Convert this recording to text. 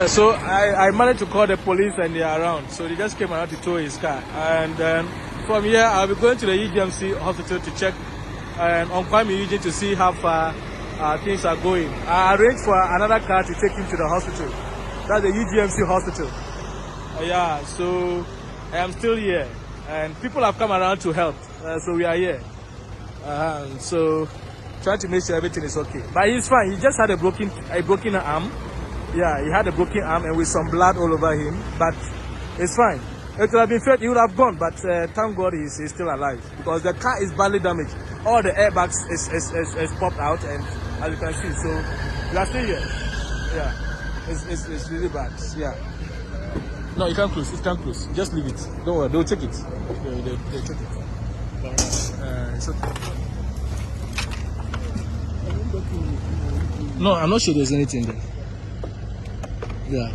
So I managed to call the police and they are around. So they just came around to tow his car. And from here, I'll be going to the EGMC hospital to check on Kuame Eugene to see how far things are going. I arranged for another car to take him to the hospital. That's the UGMC hospital. Yeah, so I am still here. And people have come around to help. So we are here. So trying to make sure everything is okay. But he's fine. He just had a broken arm. Yeah, he had a broken arm and with some blood all over him, but it's fine. It would have been fair, he would have gone, but thank God he's still alive because the car is badly damaged. All the airbags is popped out, and as you can see, so we are still here. Yeah, it's really bad. Yeah. No, you can't close. It can't close. Just leave it. Don't worry. They'll check it. They'll check it. It's okay. No, I'm not sure there's anything there. Yeah.